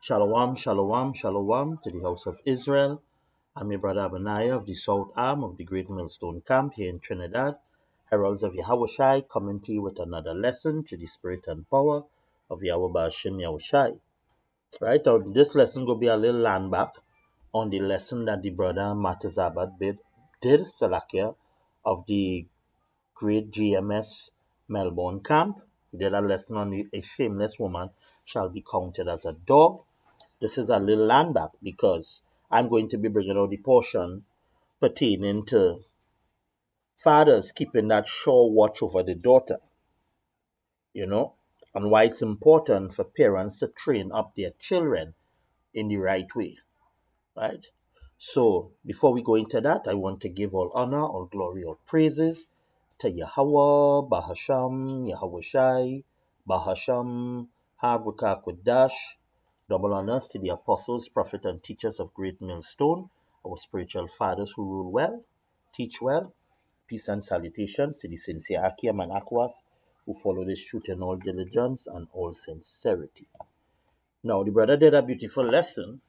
Shalom, shalom, shalom to the house of Israel. I'm your brother Abaniah of the South Arm of the Great Millstone Camp here in Trinidad. Heralds of Yahushai coming to you with another lesson to the spirit and power of Yahweh Ba'ashem Yahushai. Right, now this lesson will be a little land back on the lesson that the brother Matazabad did, Salakia, of the Great GMS Melbourne Camp. He did a lesson on a shameless woman shall be counted as a dog. This is a little land back because I'm going to be bringing out the portion pertaining to fathers keeping that sure watch over the daughter, and why it's important for parents to train up their children in the right way, right? So before we go into that, I want to give all honor, all glory, all praises to Yahweh, Bahasham, Yahweh Shai, Bahasham, Habraka Kodash. Double honors to the apostles, prophets, and teachers of Great Millstone, our spiritual fathers who rule well, teach well. Peace and salutations to the sincere Akim and Akwath who follow this truth in all diligence and all sincerity. Now, the brother did a beautiful lesson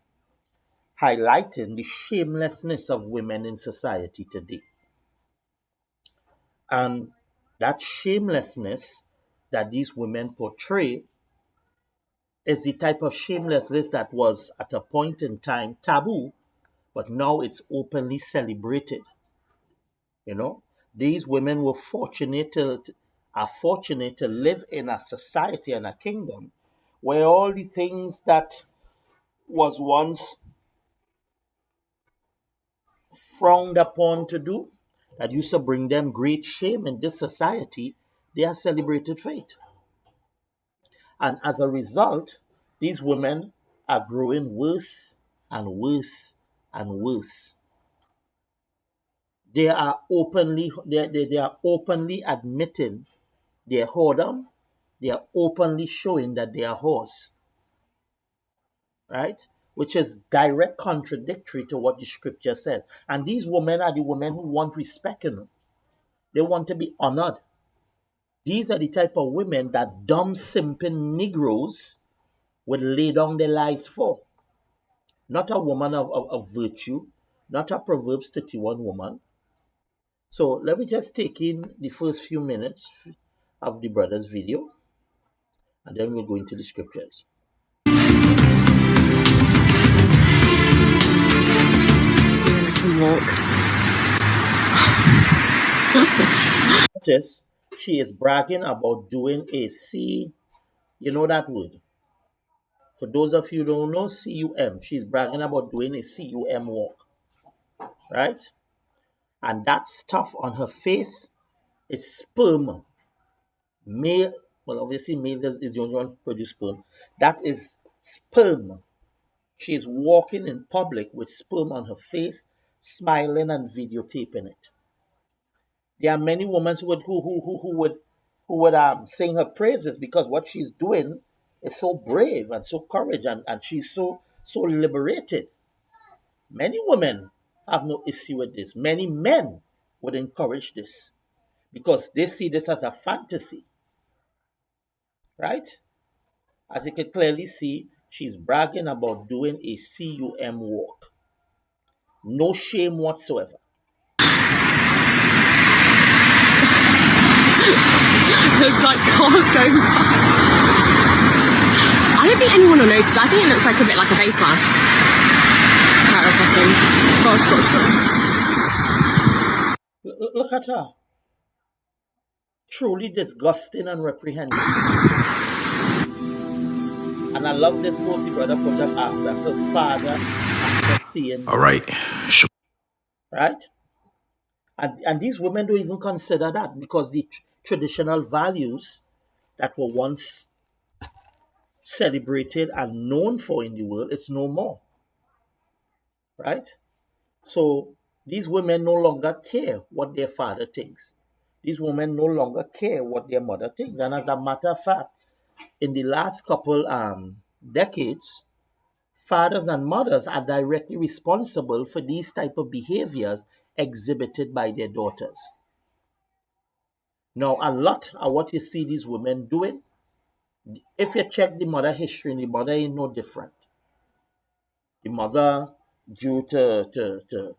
highlighting the shamelessness of women in society today. And that shamelessness that these women portray is the type of shamelessness that was at a point in time taboo, but now it's openly celebrated. These women are fortunate to live in a society and a kingdom where all the things that was once frowned upon to do, that used to bring them great shame in this society, they are celebrated for it. And as a result, these women are growing worse and worse and worse. They are openly admitting their whoredom. They are openly showing that they are whores, right? Which is direct contradictory to what the scripture says. And these women are the women who want respect in them. They want to be honored. These are the type of women that dumb, simping Negroes would lay down their lives for. Not a woman of virtue, not a Proverbs 31 woman. So let me just take in the first few minutes of the brother's video, and then we'll go into the scriptures. Notice she is bragging about doing a C, you know that word. For those of you who don't know, CUM, she's bragging about doing a CUM walk, right? And that stuff on her face, it's sperm. Male, well, obviously male is the only one to produce sperm. That is sperm. She is walking in public with sperm on her face, smiling and videotaping it. There are many women who would sing her praises because what she's doing is so brave and so courage and she's so liberated. Many women have no issue with this. Many men would encourage this because they see this as a fantasy, right? As you can clearly see, she's bragging about doing a CUM walk. No shame whatsoever. There's like cars going by. I don't think anyone will notice. I think it looks like a bit like a face mask. Look at her. Truly disgusting and reprehensible. And I love this post the brother put up after her father after seeing this. All right. Right? And these women don't even consider that because the traditional values that were once celebrated and known for in the world, it's no more. Right? So these women no longer care what their father thinks. These women no longer care what their mother thinks. And as a matter of fact, in the last couple decades, fathers and mothers are directly responsible for these type of behaviors exhibited by their daughters. Now, a lot of what you see these women doing, if you check the mother history, the mother ain't no different. The mother, due to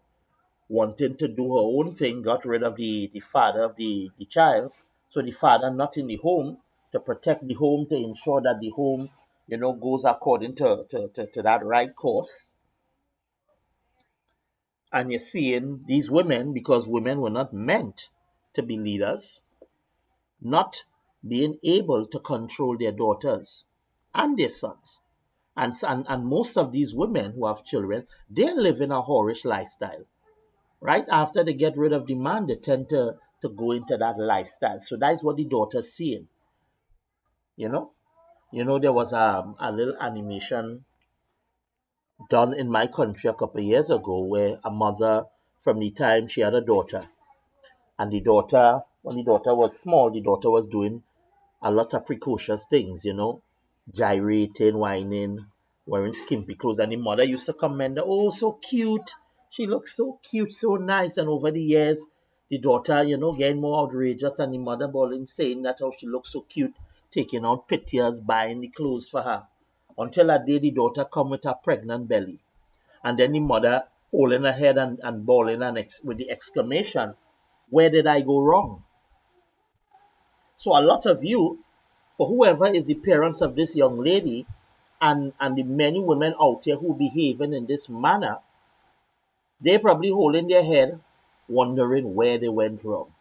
wanting to do her own thing, got rid of the father of the child. So the father not in the home to protect the home, to ensure that the home, goes according to that right course. And you're seeing these women, because women were not meant to be leaders, not being able to control their daughters and their sons. And most of these women who have children, they live in a whorish lifestyle. Right after they get rid of the man, they tend to go into that lifestyle. So that's what the daughter's seeing. You know, there was a little animation done in my country a couple of years ago where a mother, from the time she had a daughter, and the daughter, when the daughter was small, the daughter was doing a lot of precocious things, gyrating, whining, wearing skimpy clothes. And the mother used to commend her, oh, so cute. She looks so cute, so nice. And over the years, the daughter, getting more outrageous, and the mother bawling, saying that how she looks so cute, taking out pictures, buying the clothes for her. Until a day, the daughter come with a pregnant belly. And then the mother holding her head and bawling with the exclamation, where did I go wrong? So a lot of you, for whoever is the parents of this young lady, and the many women out there who behaving in this manner, they're probably holding their head, wondering where they went wrong.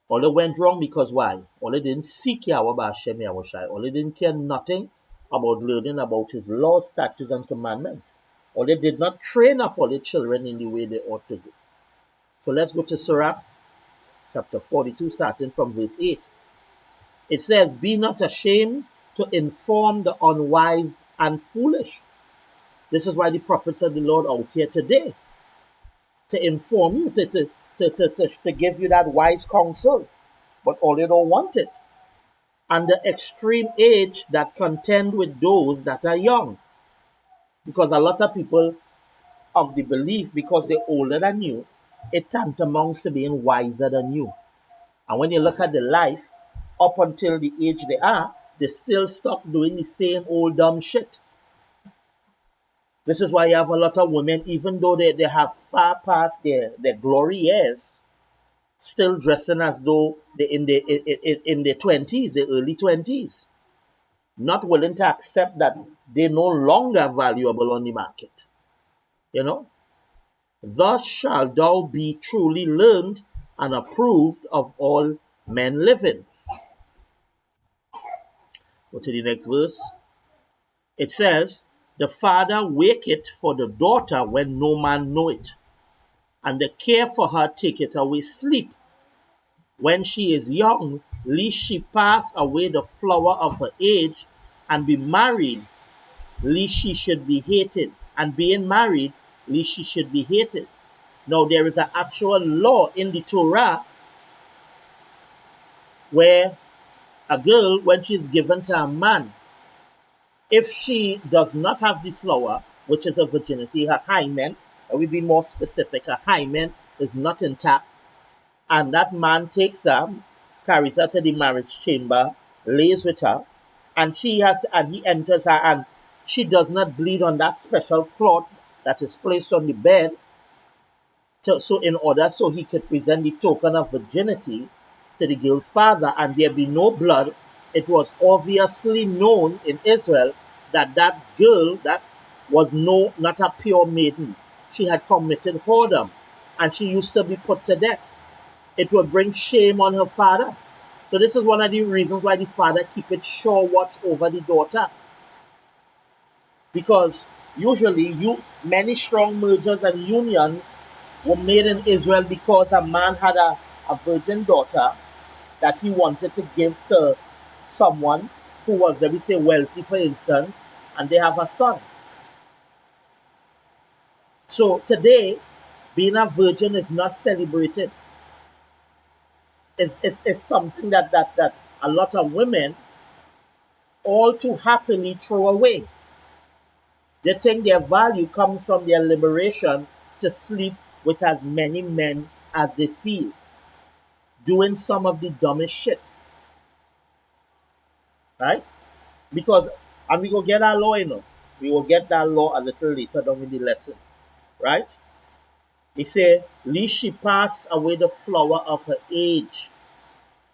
Or they went wrong because why? Or they didn't seek Yahweh B'Hashem Yahushai. Or they didn't care nothing about learning about his laws, statutes, and commandments. Or they did not train up all their children in the way they ought to do. So let's go to Sirach chapter 42, starting from verse 8. It says, be not ashamed to inform the unwise and foolish. This is why the prophets of the Lord out here today, to inform you, to give you that wise counsel, but all they don't want it. And the extreme age that contend with those that are young. Because a lot of people of the belief, because they're older than you, it tantamounts to being wiser than you. And when you look at the life, up until the age they are, they still stuck doing the same old dumb shit. This is why you have a lot of women, even though they have far past their glory years, still dressing as though they're in their 20s, their early 20s. Not willing to accept that they're no longer valuable on the market. Thus shall thou be truly learned and approved of all men living. Go to the next verse. It says, the father waketh for the daughter when no man know it, and the care for her taketh away sleep. When she is young, lest she pass away the flower of her age, and be married, lest she should be hated. And being married, lest she should be hated. Now there is an actual law in the Torah where a girl, when she's given to a man, if she does not have the flower, which is a virginity, her hymen, I will be more specific, her hymen is not intact, and that man takes her, carries her to the marriage chamber, lays with her, and he enters her, and she does not bleed on that special cloth that is placed on the bed, so he could present the token of virginity to the girl's father, and there be no blood. It was obviously known in Israel that that girl that was not a pure maiden. She had committed whoredom, and she used to be put to death. It would bring shame on her father. So this is one of the reasons why the father keepeth sure watch over the daughter. Because usually many strong mergers and unions were made in Israel because a man had a virgin daughter that he wanted to give to someone who was, let me say, wealthy, for instance, and they have a son. So today, being a virgin is not celebrated. It's something that a lot of women all too happily throw away. They think their value comes from their liberation to sleep with as many men as they feel, doing some of the dumbest shit. Right? Because, and we go get our law, We will get that law a little later down in the lesson, right? He said, lest she pass away the flower of her age,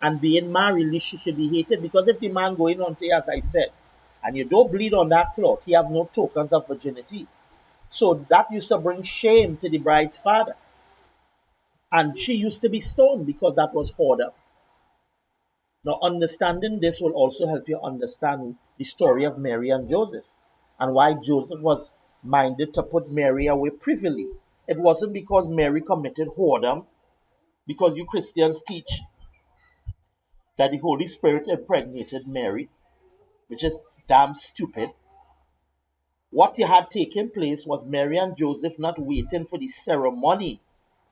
and being married, lest she should be hated. Because if the man going on to, as I said, and you don't bleed on that cloth, he have no tokens of virginity. So that used to bring shame to the bride's father. And she used to be stoned because that was whoredom. Now, understanding this will also help you understand the story of Mary and Joseph and why Joseph was minded to put Mary away privily. It wasn't because Mary committed whoredom, because you Christians teach that the Holy Spirit impregnated Mary, which is damn stupid. What had taken place was Mary and Joseph not waiting for the ceremony,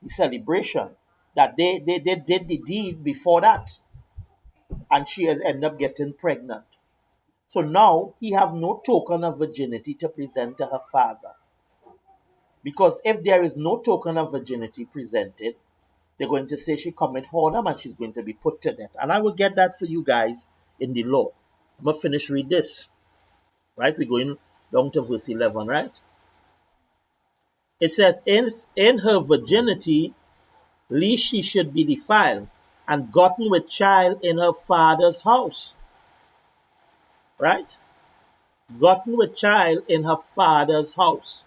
the celebration, that they did the deed before that, and she has ended up getting pregnant. So now he have no token of virginity to present to her father. Because if there is no token of virginity presented, they're going to say she commit whoredom and she's going to be put to death. And I will get that for you guys in the law. I'm going to finish read this. Right? We're going down to verse 11, right? It says, in her virginity, lest she should be defiled and gotten with child in her father's house. Right? Gotten with child in her father's house.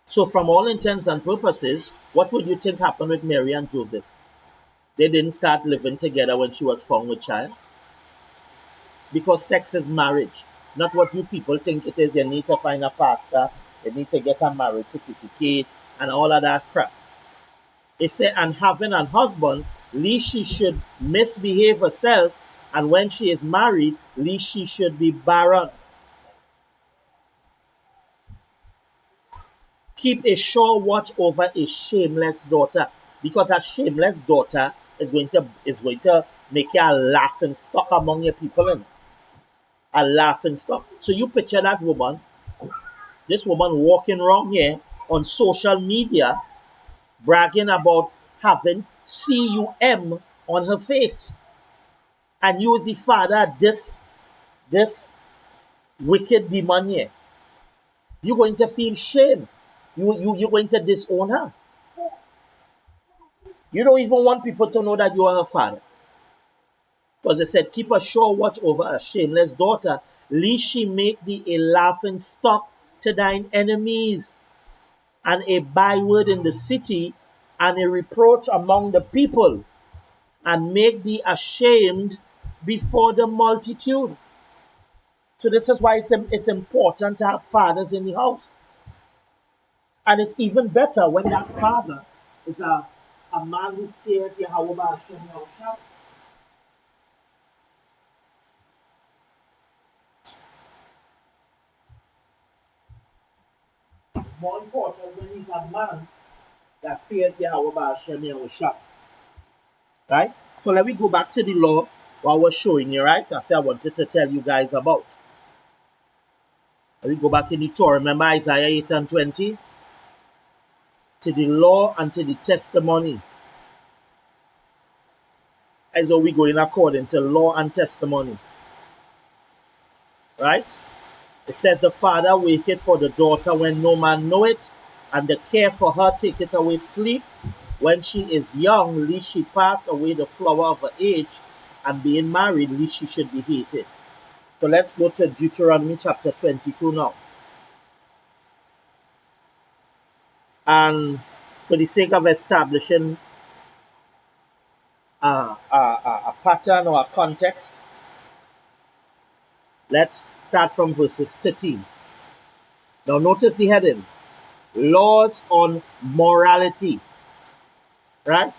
So from all intents and purposes, what would you think happened with Mary and Joseph? They didn't start living together when she was found with child. Because sex is marriage, not what you people think it is. You need to find a pastor, you need to get a marriage certificate, and all of that crap. It said, and having a husband, lest she should misbehave herself, and when she is married, lest she should be barren. Keep a sure watch over a shameless daughter, because a shameless daughter is going to make you a laughing stock among your people. A laughing stock. So you picture that woman, this woman walking around here on social media, bragging about having CUM on her face, and you as the father, this wicked demon here, you're going to feel shame. You're going to disown her. You don't even want people to know that you are her father. Because it said, keep a sure watch over a shameless daughter, lest she make thee a laughing stock to thine enemies, and a byword in the city, and a reproach among the people, and make thee ashamed before the multitude. So this is why it's important to have fathers in the house. And it's even better when that father is a man who fears Yahweh Hashem Yahushua. More important when he's a man that fears Yahweh Hashem Yahushua. Right? So let me go back to the law what I was showing you, right? That's what I wanted to tell you guys about. Let me go back in the Torah. Remember Isaiah 8 and 20? To the law and to the testimony. As though we going according to law and testimony. Right? It says the father waketh for the daughter when no man know it, and the care for her taketh away sleep when she is young, lest she pass away the flower of her age, and being married, lest she should be hated. So let's go to Deuteronomy chapter 22 now. And for the sake of establishing a pattern or a context, let's start from verses 13. Now notice the heading. Laws on morality. Right?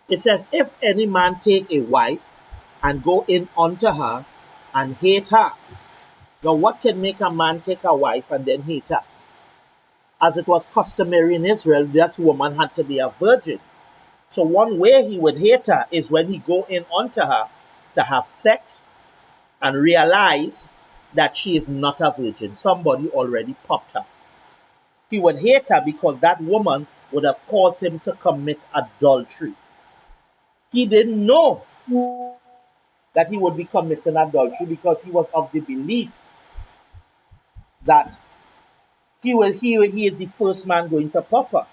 It says, if any man take a wife and go in unto her and hate her. Now what can make a man take a wife and then hate her? As it was customary in Israel, that woman had to be a virgin. So one way he would hate her is when he go in unto her to have sex and realize that she is not a virgin. Somebody already popped her. He would hate her because that woman would have caused him to commit adultery. He didn't know that he would be committing adultery because he was of the belief that he is the first man going to pop her.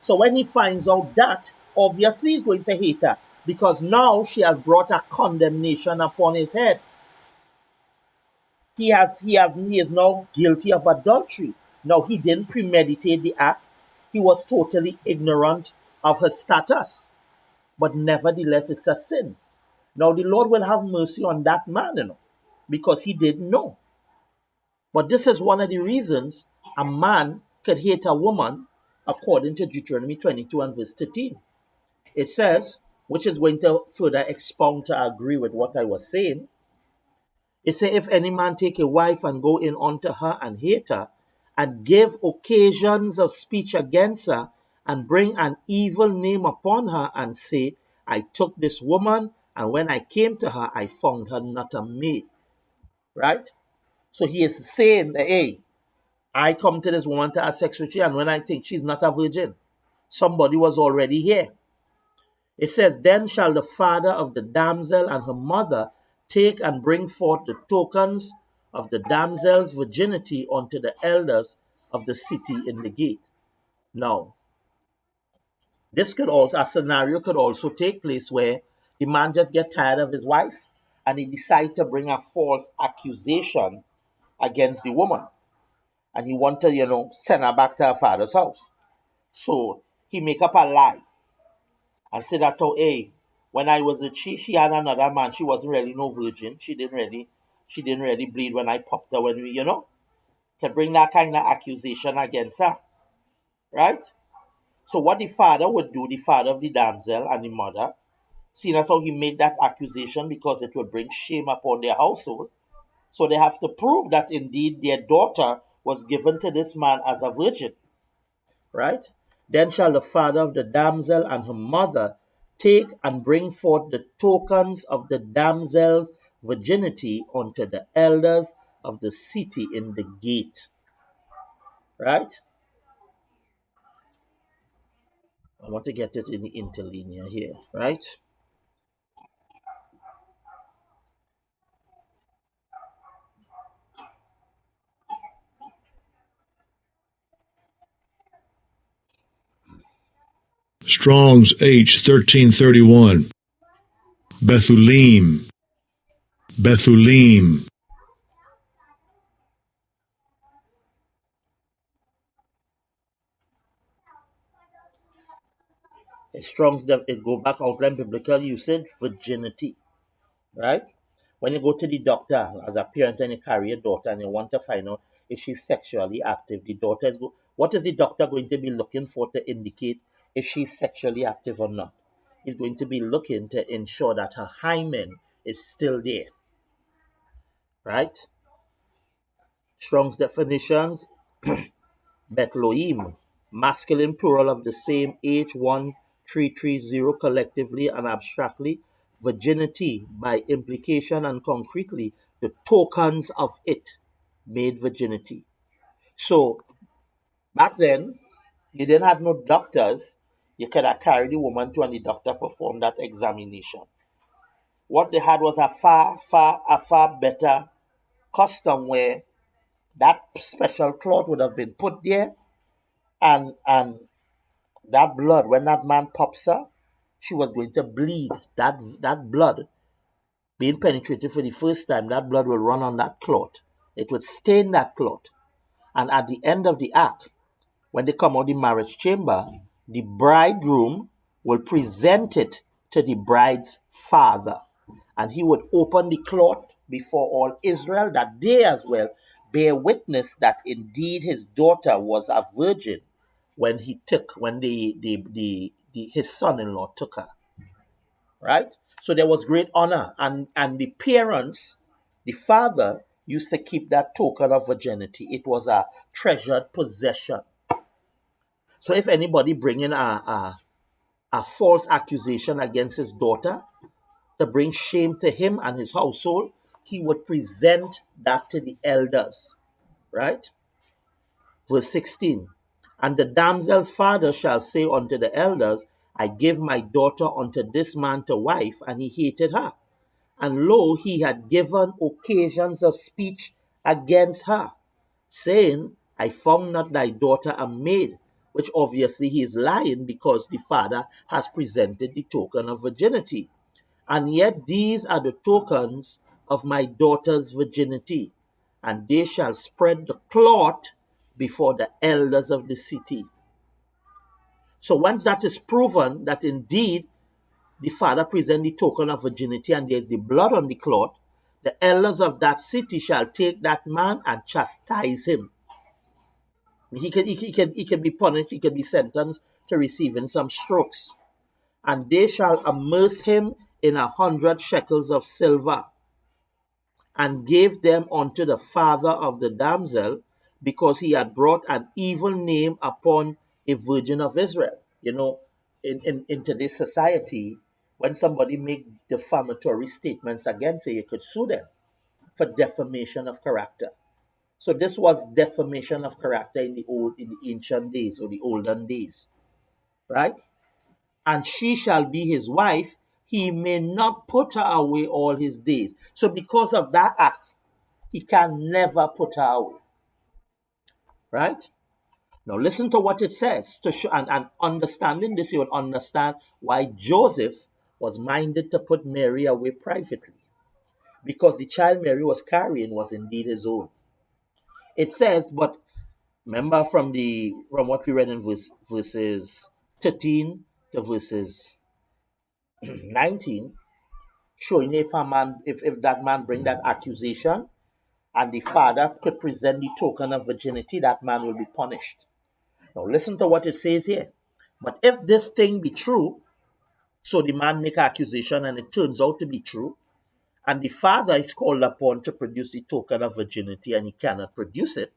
So when he finds out that, obviously he's going to hate her because now she has brought a condemnation upon his head. He is now guilty of adultery. Now he didn't premeditate the act. He was totally ignorant of her status. But nevertheless, it's a sin. Now the Lord will have mercy on that man, because he didn't know. But this is one of the reasons a man could hate a woman according to Deuteronomy 22 and verse 13. It says, which is going to further expound to agree with what I was saying. It says, if any man take a wife and go in unto her and hate her, and give occasions of speech against her, and bring an evil name upon her, and say, I took this woman, and when I came to her, I found her not a maid. Right? So he is saying, hey, I come to this woman to have sex with you, and when I think she's not a virgin, somebody was already here. It says, then shall the father of the damsel and her mother take and bring forth the tokens of the damsel's virginity unto the elders of the city in the gate. Now, a scenario could also take place where the man just get tired of his wife and he decide to bring a false accusation against the woman. And he want to, send her back to her father's house. So he make up a lie and say that, oh, hey, when I was a she had another man. She wasn't really no virgin. She didn't really bleed when I popped her when we, can bring that kind of accusation against her. Right? So what the father would do, the father of the damsel and the mother, seeing as how he made that accusation because it would bring shame upon their household. So they have to prove that indeed their daughter was given to this man as a virgin. Right? Then shall the father of the damsel and her mother take and bring forth the tokens of the damsel's virginity unto the elders of the city in the gate. Right? I want to get it in the interlinear here, right? Strong's H 1331. Bethulim. Bethulim. Strong's it go back outline biblical usage, virginity, right? When you go to the doctor as a parent and you carry a daughter and you want to find out if she's sexually active, what is the doctor going to be looking for to indicate if she's sexually active or not? He's going to be looking to ensure that her hymen is still there, right? Strong's definitions, Betloim, masculine plural of the same H1330 collectively and abstractly, virginity by implication and concretely, the tokens of it made virginity. So back then, you didn't have no doctors. You could have carried the woman to and the doctor performed that examination. What they had was a far better custom where that special cloth would have been put there and that blood, when that man pops her, she was going to bleed. That blood being penetrated for the first time, that blood will run on that cloth. It would stain that cloth. And at the end of the act, when they come out the marriage chamber, the bridegroom will present it to the bride's father. And he would open the cloth before all Israel that they as well bear witness that indeed his daughter was a virgin when his son-in-law took her. Right? So there was great honor. And the parents, the father, used to keep that token of virginity. It was a treasured possession. So if anybody bringing a false accusation against his daughter to bring shame to him and his household, he would present that to the elders. Right? Verse 16. And the damsel's father shall say unto the elders, I gave my daughter unto this man to wife, and he hated her. And lo, he had given occasions of speech against her. saying, I found not thy daughter a maid, which obviously he is lying because the father has presented the token of virginity. And yet these are the tokens of my daughter's virginity, and they shall spread the cloth before the elders of the city. So once that is proven that indeed the father present the token of virginity and there's the blood on the cloth, the elders of that city shall take that man and chastise him. He can be punished, he can be sentenced to receiving some strokes. And they shall immerse him in 100 shekels of silver, and gave them unto the father of the damsel, because he had brought an evil name upon a virgin of Israel. You know, in today's society, when somebody make defamatory statements against you, you could sue them for defamation of character. So this was defamation of character in the ancient days or the olden days, right? And she shall be his wife, he may not put her away all his days. So because of that act, he can never put her away, right? Now listen to what it says to show, and understanding this, you would understand why Joseph was minded to put Mary away privately, because the child Mary was carrying was indeed his own. It says, but remember from what we read in verses 13 to verses 19, showing if that man bring that accusation and the father could present the token of virginity, that man will be punished. Now listen to what it says here. But if this thing be true, so the man make accusation and it turns out to be true, and the father is called upon to produce the token of virginity and he cannot produce it,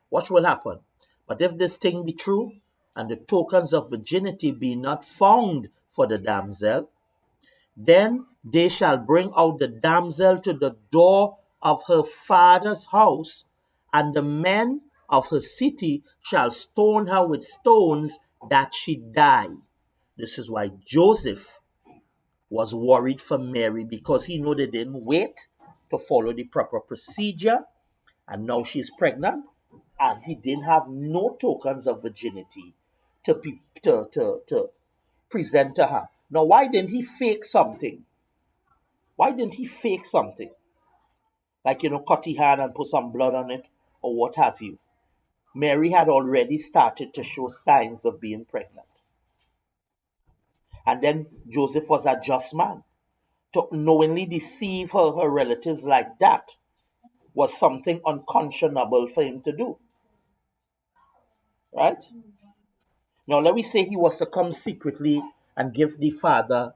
what will happen? But if this thing be true, and the tokens of virginity be not found for the damsel, then they shall bring out the damsel to the door of her father's house, and the men of her city shall stone her with stones that she die. This is why Joseph was worried for Mary, because he knew they didn't wait to follow the proper procedure, and now she's pregnant, and he didn't have no tokens of virginity to present to her. Now, why didn't he fake something? Why didn't he fake something? Like, cut his hand and put some blood on it, or what have you. Mary had already started to show signs of being pregnant. And then Joseph was a just man. To knowingly deceive her relatives like that was something unconscionable for him to do. Right? Now, let me say he was to come secretly and give the father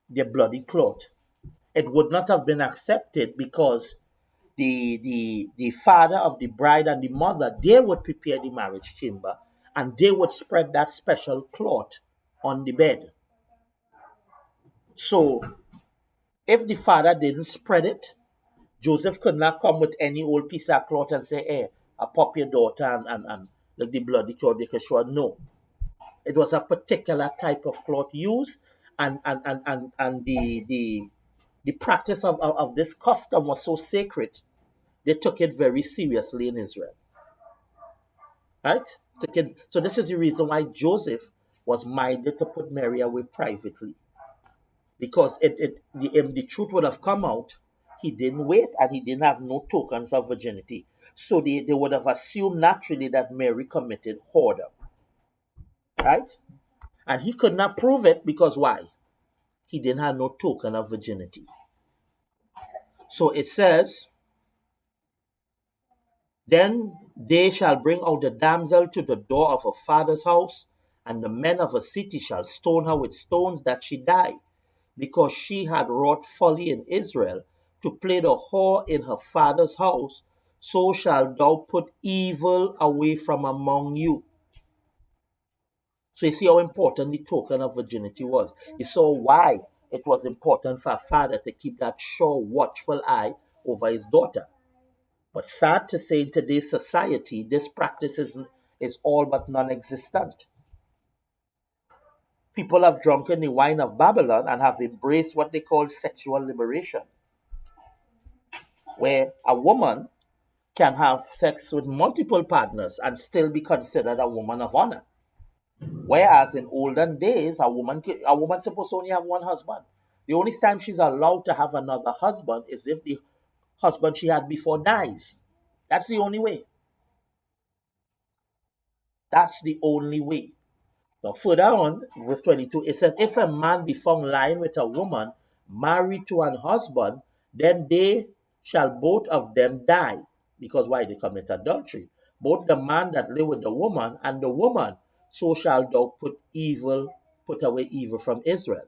the bloody cloth. It would not have been accepted, because the father of the bride and the mother, they would prepare the marriage chamber and they would spread that special cloth on the bed. So if the father didn't spread it, Joseph could not come with any old piece of cloth and say, hey, I pop your daughter and let the bloody cloth they can show. No. It was a particular type of cloth used, and the practice of this custom was so sacred, they took it very seriously in Israel. Right? So this is the reason why Joseph was minded to put Mary away privately. Because the truth would have come out, he didn't wait, and he didn't have no tokens of virginity. So they would have assumed naturally that Mary committed whoredom. Right? And he could not prove it, because why? He didn't have no token of virginity. So it says, then they shall bring out the damsel to the door of her father's house, and the men of her city shall stone her with stones that she die, because she had wrought folly in Israel, to play the whore in her father's house. So shalt thou put evil away from among you. So you see how important the token of virginity was. You saw why it was important for a father to keep that sure, watchful eye over his daughter. But sad to say, in today's society, this practice is all but non-existent. People have drunken the wine of Babylon and have embraced what they call sexual liberation, where a woman can have sex with multiple partners and still be considered a woman of honor. Whereas in olden days, a woman's supposed to only have one husband. The only time she's allowed to have another husband is if the husband she had before dies. That's the only way. That's the only way. Now, further on, verse 22, it says, if a man be found lying with a woman married to an husband, then they shall both of them die. Because why? They commit adultery. Both the man that lay with the woman and the woman. So shall thou put away evil from Israel.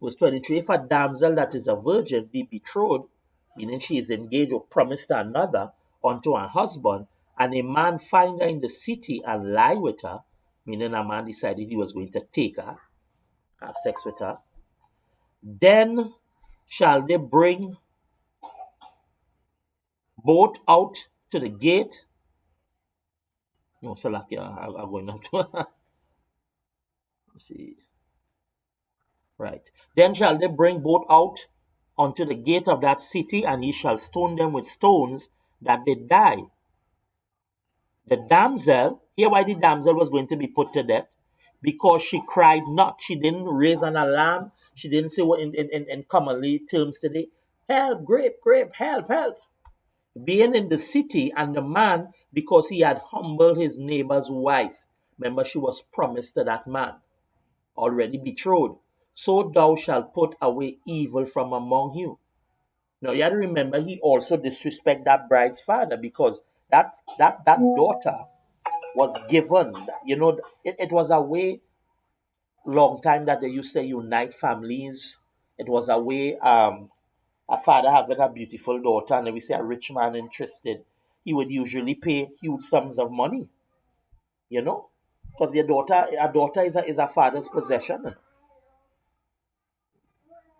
Verse 23, if a damsel that is a virgin be betrothed, meaning she is engaged or promised to another, unto her husband, and a man find her in the city and lie with her, meaning a man decided he was going to take her, have sex with her, then shall they bring both out to the gate. No, Salakia, I'm going up to let's see. Right. Then shall they bring both out unto the gate of that city, and ye shall stone them with stones that they die. The damsel, here why the damsel was going to be put to death, because she cried not. She didn't raise an alarm. She didn't say what in commonly terms today, help, grape, grape, help, help. Being in the city, and the man, because he had humbled his neighbor's wife. Remember, she was promised to that man, already betrothed. So thou shalt put away evil from among you. Now you have to remember, he also disrespect that bride's father, because that daughter was given. It was a way long time that they used to unite families. It was a way a father having a beautiful daughter, and we say a rich man interested, he would usually pay huge sums of money, because a daughter is a father's possession,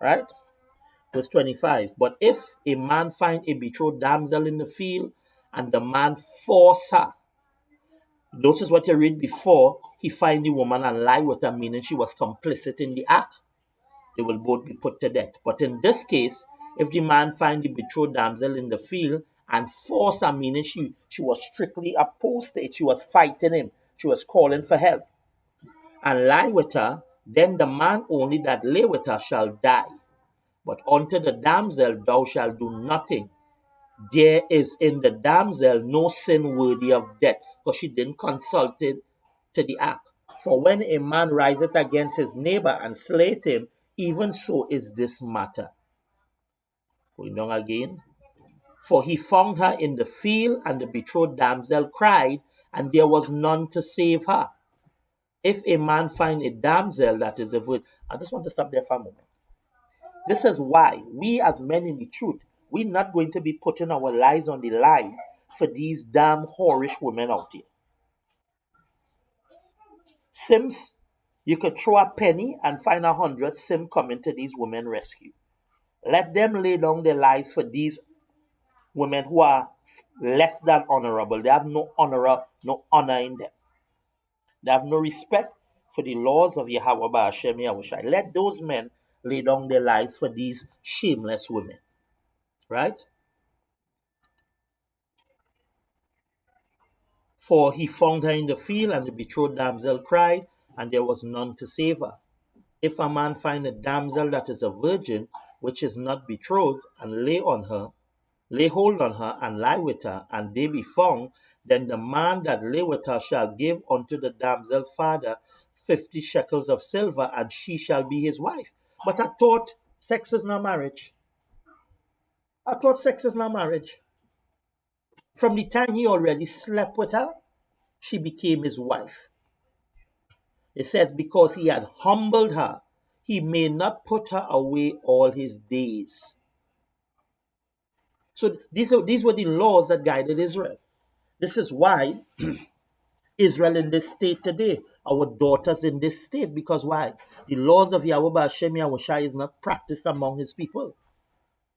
right? Verse 25, but if a man find a betrothed damsel in the field, and the man force her, notice what you read before, he find the woman and lie with her, meaning she was complicit in the act, they will both be put to death. But in this case, if the man find the betrothed damsel in the field and force her, meaning she was strictly opposed to it, she was fighting him, she was calling for help, and lie with her, then the man only that lay with her shall die. But unto the damsel thou shalt do nothing. There is in the damsel no sin worthy of death, because she didn't consult it to the act. For when a man riseth against his neighbor and slayeth him, even so is this matter. Going down again. For he found her in the field, and the betrothed damsel cried, and there was none to save her. If a man find a damsel that is a virgin, I just want to stop there for a moment. This is why we as men in the truth, we're not going to be putting our lives on the line for these damn whorish women out here. Sims, you could throw a penny and find 100 Sim coming to these women rescue. Let them lay down their lives for these women who are less than honorable. They have no honor in them. They have no respect for the laws of Yahweh Ba'ashem Yahushai. Let those men lay down their lives for these shameless women. Right? For he found her in the field, and the betrothed damsel cried, and there was none to save her. If a man find a damsel that is a virgin, which is not betrothed, and lay hold on her, and lie with her, and they be found, then the man that lay with her shall give unto the damsel's father 50 shekels of silver, and she shall be his wife. But I thought sex is not marriage. From the time he already slept with her, she became his wife. It says, because he had humbled her, he may not put her away all his days. So these were the laws that guided Israel. This is why Israel in this state today, our daughters in this state, because why? The laws of Yahweh Ba'ashem Yahushai is not practiced among his people.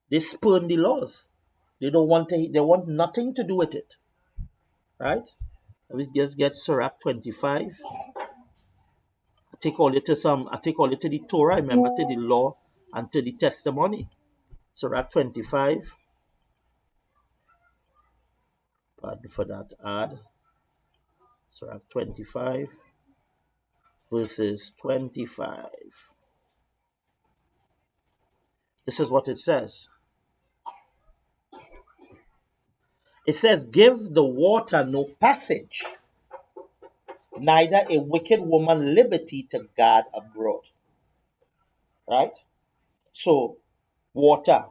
They spurn the laws. They want nothing to do with it. Right? Let me just get Sirach 25. I take all it to the Torah, remember, to the law and to the testimony. Sirach 25. Pardon for that add. Surah 25, verses 25. This is what it says. It says, give the water no passage, neither a wicked woman liberty to guard abroad. Right? So, water.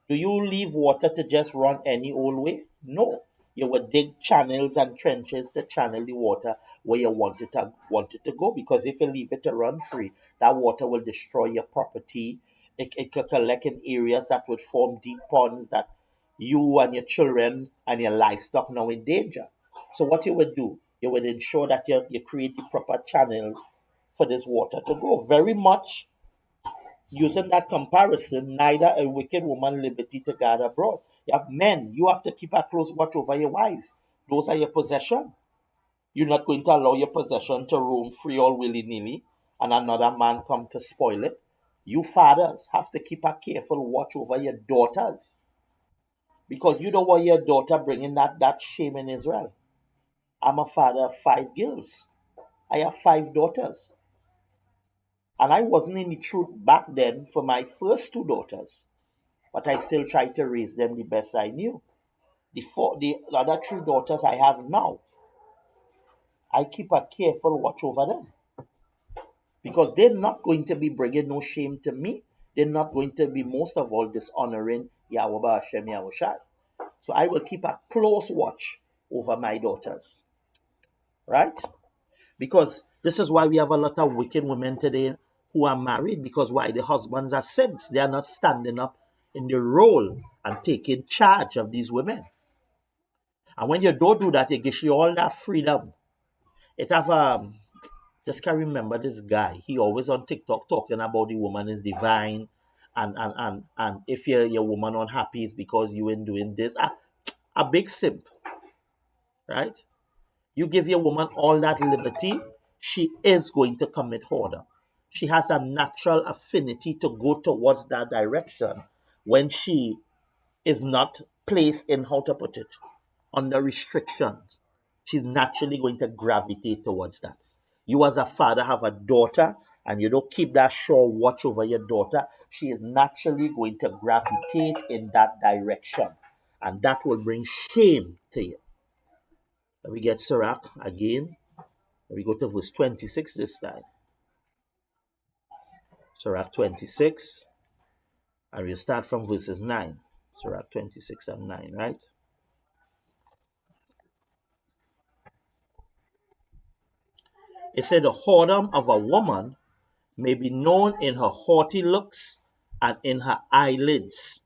Do you leave water to just run any old way? No. You would dig channels and trenches to channel the water where you want it to go. Because if you leave it to run free, that water will destroy your property. It could collect in areas that would form deep ponds that you and your children and your livestock now in danger. So what you would do, you would ensure that you create the proper channels for this water to go. Very much using that comparison, neither a wicked woman liberty to guard abroad. You have men, you have to keep a close watch over your wives. Those are your possession. You're not going to allow your possession to roam free all willy-nilly and another man come to spoil it. You fathers have to keep a careful watch over your daughters, because you don't want your daughter bringing that shame in Israel. I'm a father of 5 girls. I have 5 daughters. And I wasn't in the truth back then for my first 2 daughters, but I still tried to raise them the best I knew. The other 3 daughters I have now, I keep a careful watch over them, because they're not going to be bringing no shame to me. They're not going to be, most of all, dishonoring Yahweh Hashem Yahushai. So I will keep a close watch over my daughters, right? Because this is why we have a lot of wicked women today who are married, because why? The husbands are simps. They are not standing up in the role and taking charge of these women. And when you don't do that, it gives you all that freedom. It have just can't remember this guy. He always on TikTok talking about the woman is divine, and if your woman unhappy is because you ain't doing this. A big simp, right? You give your woman all that liberty, she is going to commit whoredom. She has a natural affinity to go towards that direction when she is not placed in, how to put it, under restrictions. She's naturally going to gravitate towards that. You as a father have a daughter and you don't keep that sure watch over your daughter, she is naturally going to gravitate in that direction. And that will bring shame to you. Let me get Sirach again. Let me go to verse 26 this time. Sirach 26. And we'll start from verses 9. Sirach 26 and 9, right? It said, the whoredom of a woman may be known in her haughty looks and in her eyelids.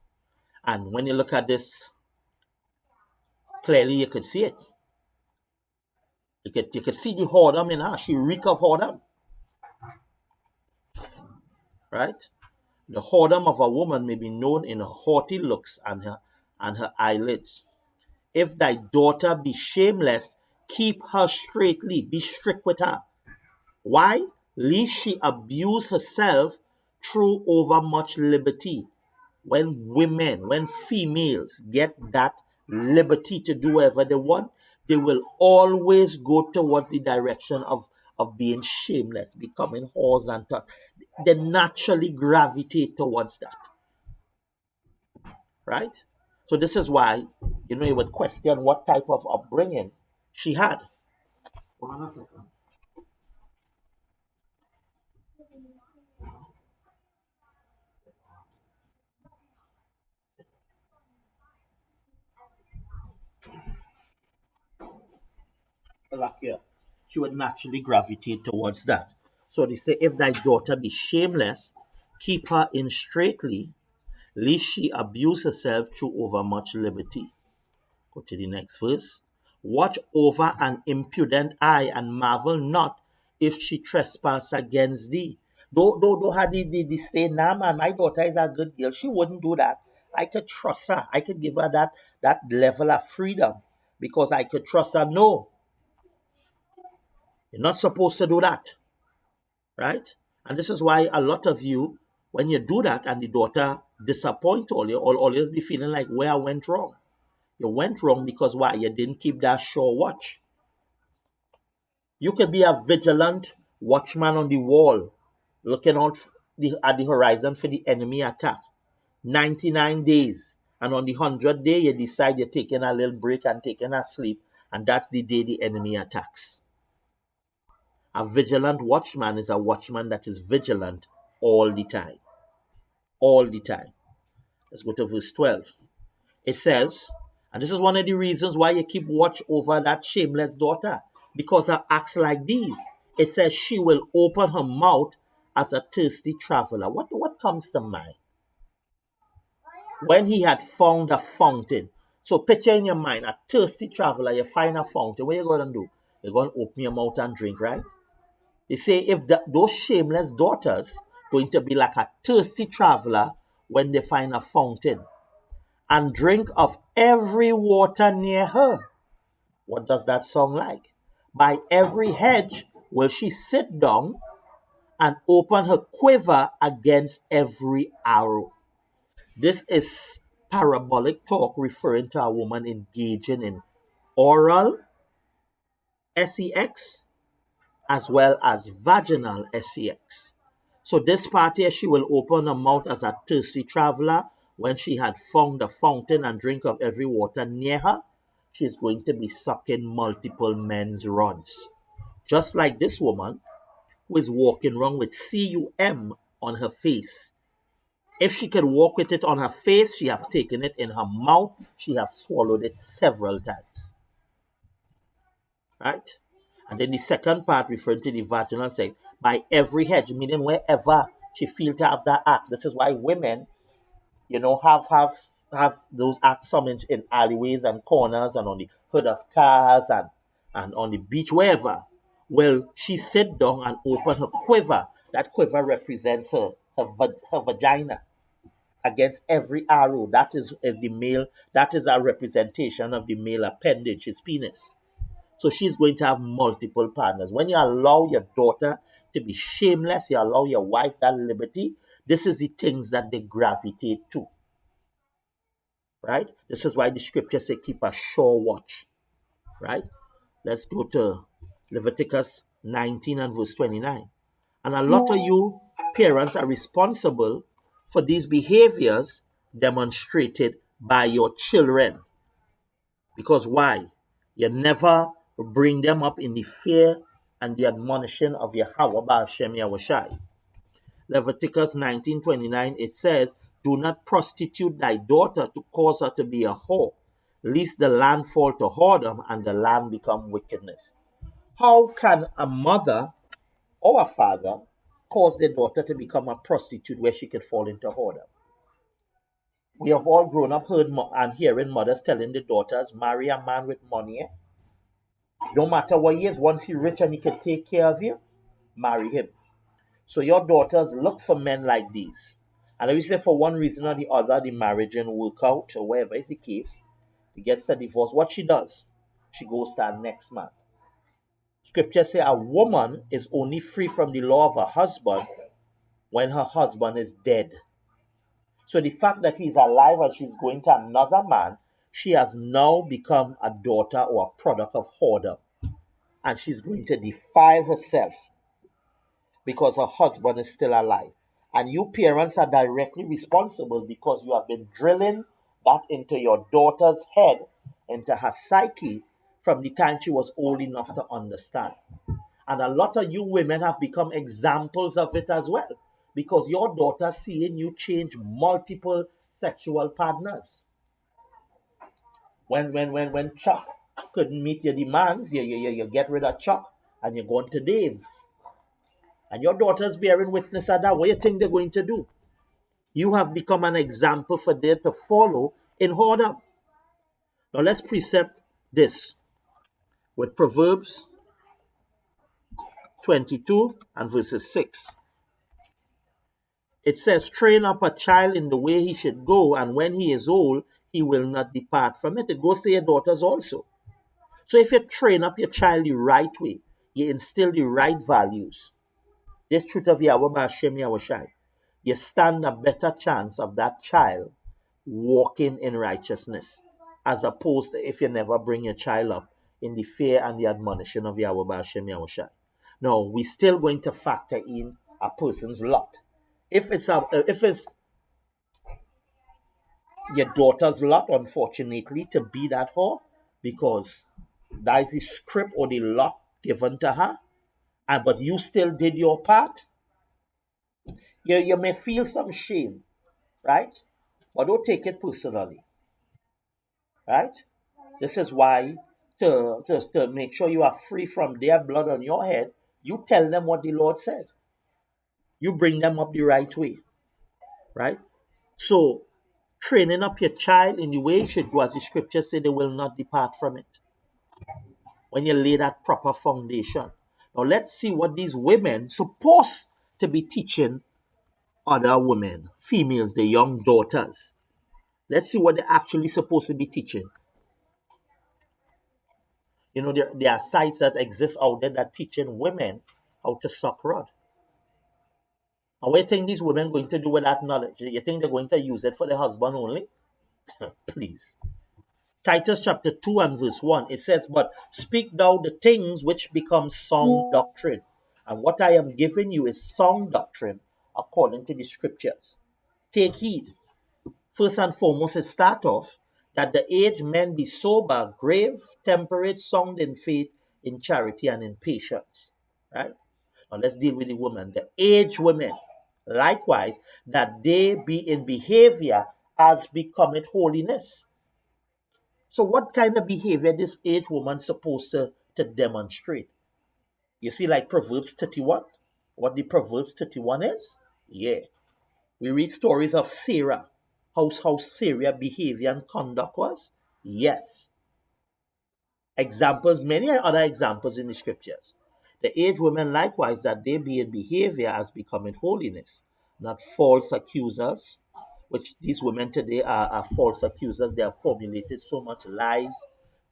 And when you look at this, clearly you could see it. You could see the whoredom in her. She reek of whoredom. Right? The whoredom of a woman may be known in her haughty looks and her eyelids. If thy daughter be shameless, keep her straightly. Be strict with her. Why? Lest she abuse herself through overmuch liberty. When females get that liberty to do whatever they want, they will always go towards the direction of being shameless, becoming whores and thought. They naturally gravitate towards that. Right? So this is why, you would question what type of upbringing she had. Hold on a second. Like here, she would naturally gravitate towards that. So they say, if thy daughter be shameless, keep her in straitly, lest she abuse herself through overmuch liberty. Go to the next verse. Watch over an impudent eye and marvel not if she trespass against thee. Don't have the say, nah man, my daughter is a good girl. She wouldn't do that. I could trust her. I could give her that level of freedom because I could trust her. No, you're not supposed to do that. Right? And this is why a lot of you, when you do that and the daughter disappoints all you, always be feeling like where I went wrong. You went wrong because why? You didn't keep that sure watch. You could be a vigilant watchman on the wall, looking out at the horizon for the enemy attack. 99 days. And on the 100th day, you decide you're taking a little break and taking a sleep. And that's the day the enemy attacks. A vigilant watchman is a watchman that is vigilant all the time. All the time. Let's go to verse 12. It says, and this is one of the reasons why you keep watch over that shameless daughter, because of acts like these. It says she will open her mouth as a thirsty traveler. What comes to mind? When he had found a fountain. So picture in your mind, a thirsty traveler, you find a fountain. What are you going to do? You're going to open your mouth and drink, right? They say if those shameless daughters going to be like a thirsty traveler when they find a fountain and drink of every water near her. What does that sound like? By every hedge will she sit down and open her quiver against every arrow. This is parabolic talk referring to a woman engaging in oral sex as well as vaginal sex. So this part here, she will open her mouth as a thirsty traveler when she had found a fountain and drink of every water near her. She is going to be sucking multiple men's rods. Just like this woman who is walking around with cum on her face. If she could walk with it on her face, she have taken it in her mouth. She have swallowed it several times. Right? And then the second part referring to the vaginal sex, by every hedge, meaning wherever she feels to have that act. This is why women, have those acts some in alleyways and corners and on the hood of cars and on the beach, wherever. Well, she sit down and open her quiver. That quiver represents her vagina against every arrow. That is the male, that is a representation of the male appendage, his penis. So she's going to have multiple partners. When you allow your daughter to be shameless, you allow your wife that liberty, this is the things that they gravitate to. Right? This is why the scriptures say keep a sure watch. Right? Let's go to Leviticus 19 and verse 29. And a lot of you parents are responsible for these behaviors demonstrated by your children. Because why? You never bring them up in the fear and the admonition of Yahweh Ba'ashem Yahushai. Leviticus 19:29, it says, do not prostitute thy daughter to cause her to be a whore, lest the land fall to whoredom and the land become wickedness. How can a mother or a father cause their daughter to become a prostitute where she could fall into whoredom? We have all grown up heard and hearing mothers telling the daughters, marry a man with money. No matter what he is, once he's rich and he can take care of you, marry him. So your daughters look for men like these. And if you say for one reason or the other, the marriage didn't work out, or whatever is the case, he gets a divorce. What she does, she goes to her next man. Scriptures say a woman is only free from the law of her husband when her husband is dead. So the fact that he's alive and she's going to another man, she has now become a daughter or a product of whoredom. And she's going to defile herself because her husband is still alive. And you parents are directly responsible because you have been drilling that into your daughter's head, into her psyche, from the time she was old enough to understand. And a lot of you women have become examples of it as well, because your daughter seeing you change multiple sexual partners. When Chuck couldn't meet your demands, you get rid of Chuck and you're going to Dave. And your daughter's bearing witness of that. What do you think they're going to do? You have become an example for them to follow in whoredom. Now let's precept this with Proverbs 22 and verses 6. It says, train up a child in the way he should go, and when he is old, he will not depart from it. It goes to your daughters also. So if you train up your child the right way, you instill the right values, this truth of Yahweh Ba'ashem Yahushai, you stand a better chance of that child walking in righteousness. as opposed to if you never bring your child up in the fear and the admonition of Yahweh B'Hashem Yahushai. No, we're still going to factor in a person's lot. If it's your daughter's lot, unfortunately, to be that whore, because that is the script or the lot given to her, but you still did your part, you may feel some shame, right? But don't take it personally, right? This is why, to make sure you are free from their blood on your head, you tell them what the Lord said. You bring them up the right way, right? So, training up your child in the way it should go, as the scriptures say, they will not depart from it. When you lay that proper foundation. Now, let's see what these women supposed to be teaching other women, females, the young daughters. Let's see what they're actually supposed to be teaching. You know, there are sites that exist out there that teaching women how to suck rod. And what do you think these women are going to do with that knowledge? You think they're going to use it for their husband only? Please. Titus chapter 2 and verse 1, it says, "But speak thou the things which become sound doctrine." And what I am giving you is sound doctrine according to the scriptures. Take heed. First and foremost, it start off that the aged men be sober, grave, temperate, sound in faith, in charity, and in patience. Right? Now let's deal with the women. The aged women, likewise, that they be in behavior as becometh holiness. So what kind of behavior this aged woman supposed to demonstrate? You see, like Proverbs 31, what the Proverbs 31 is? Yeah. We read stories of Sarah, how Sarah's behavior and conduct was. Yes. Examples, many other examples in the scriptures. The aged women likewise, that they be in behavior as becoming holiness, not false accusers, which these women today are false accusers. They have formulated so much lies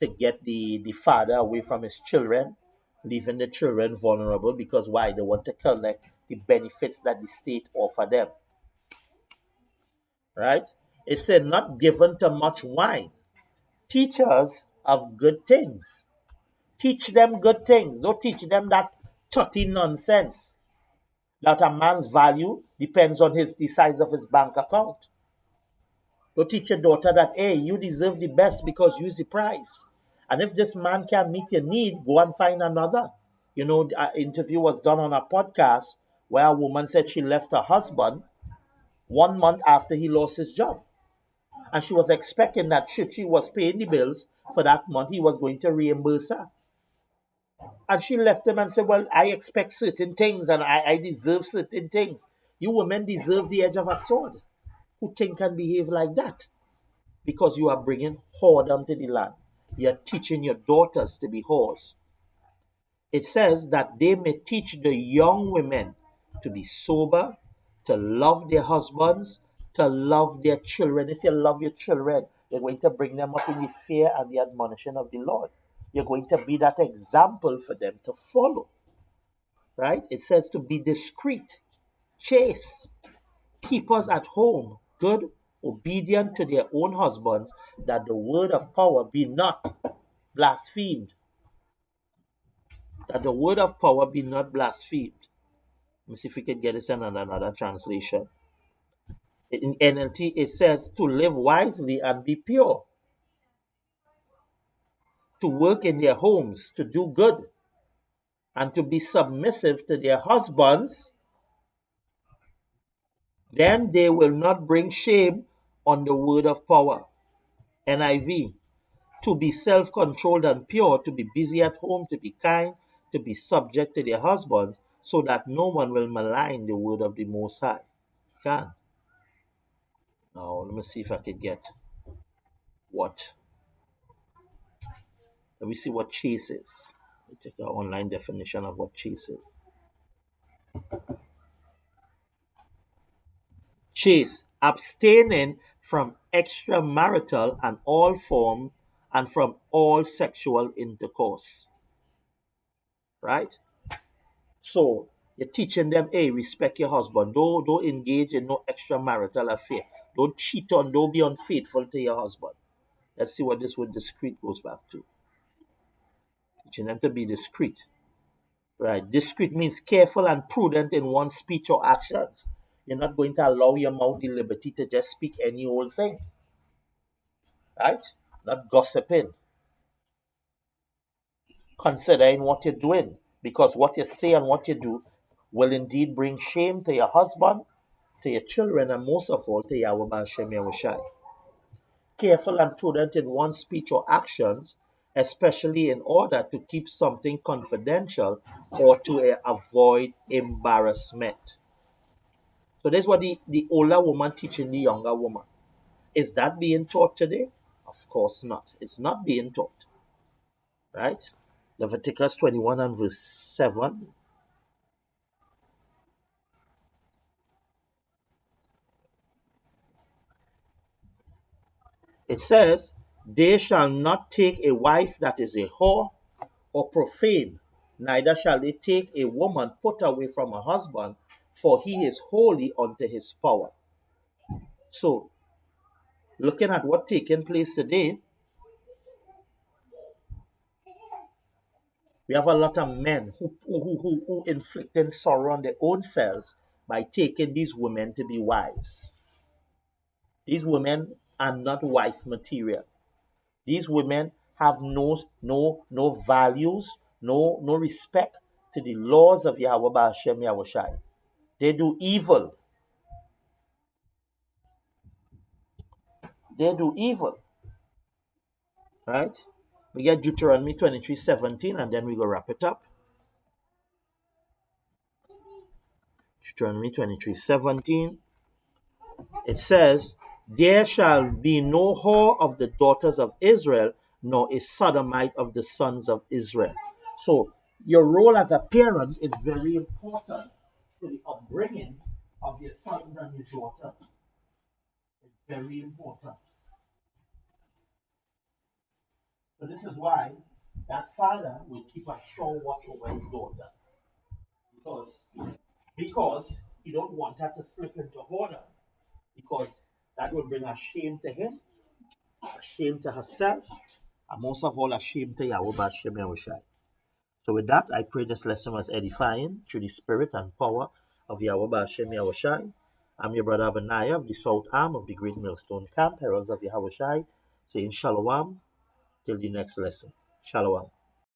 to get the father away from his children, leaving the children vulnerable, because why? They want to collect the benefits that the state offer them. Right? It said, not given to much wine. Teachers of good things. Teach them good things. Don't teach them that tutty nonsense. That a man's value depends on the size of his bank account. Don't teach your daughter that, hey, you deserve the best because you're the prize. And if this man can't meet your need, go and find another. You know, an interview was done on a podcast where a woman said she left her husband 1 month after he lost his job. And she was expecting that she was paying the bills for that month, he was going to reimburse her. And she left him and said, well, I expect certain things and I deserve certain things. You women deserve the edge of a sword. Who think and behave like that? Because you are bringing whoredom to the land. You're teaching your daughters to be whores. It says that they may teach the young women to be sober, to love their husbands, to love their children. If you love your children, you're going to bring them up in the fear and the admonition of the Lord. You're going to be that example for them to follow. Right? It says to be discreet, chaste, keepers at home, good, obedient to their own husbands, that the word of power be not blasphemed. That the word of power be not blasphemed. Let me see if we can get this in another translation. In NLT, it says to live wisely and be pure, to work in their homes, to do good, and to be submissive to their husbands. Then they will not bring shame on the word of power. NIV, to be self-controlled and pure, to be busy at home, to be kind, to be subject to their husbands, so that no one will malign the word of the Most High. Can. Now, let me see if I can get what. Let me see what chaste is. Let me take an online definition of what chaste is. Chaste, abstaining from extramarital and all form and from all sexual intercourse. Right? So you're teaching them, hey, respect your husband. Don't engage in no extramarital affair. Don't cheat on, don't be unfaithful to your husband. Let's see what this word discreet goes back to. Teaching them to be discreet. Right? Discreet means careful and prudent in one's speech or actions. You're not going to allow your mouth the liberty to just speak any old thing. Right? Not gossiping. Considering what you're doing. Because what you say and what you do will indeed bring shame to your husband, to your children, and most of all to Yahweh B'Hashem Yahushai. Careful and prudent in one's speech or actions, especially in order to keep something confidential or to avoid embarrassment. So this is what the older woman teaching the younger woman. Is that being taught today? Of course not. It's not being taught. Right? Leviticus 21 and verse 7. It says, they shall not take a wife that is a whore or profane, neither shall they take a woman put away from her husband, for he is holy unto his power. So, looking at what's taking place today, we have a lot of men who inflicting sorrow on their own selves by taking these women to be wives. These women are not wife material. These women have no values, no respect to the laws of Yahweh B'Hashem Yahushai. They do evil. They do evil. Right? We get Deuteronomy 23:17 and then we go wrap it up. Deuteronomy 23:17. It says, there shall be no whore of the daughters of Israel, nor a sodomite of the sons of Israel. So your role as a parent is very important to the upbringing of your sons and your daughters. It's very important. So this is why that father will keep a sure watch over his daughter. Because he don't want her to slip into whoredom. Because that will bring a shame to him, a shame to herself, and most of all a shame to Yahweh B'Hashem Yahushai. So with that, I pray this lesson was edifying through the spirit and power of Yahweh B'Hashem Yahushai. I'm your brother Abaniah of the South Arm of the Great Millstone Camp, Heralds of Yahushai, saying Shalom till the next lesson. Shalom.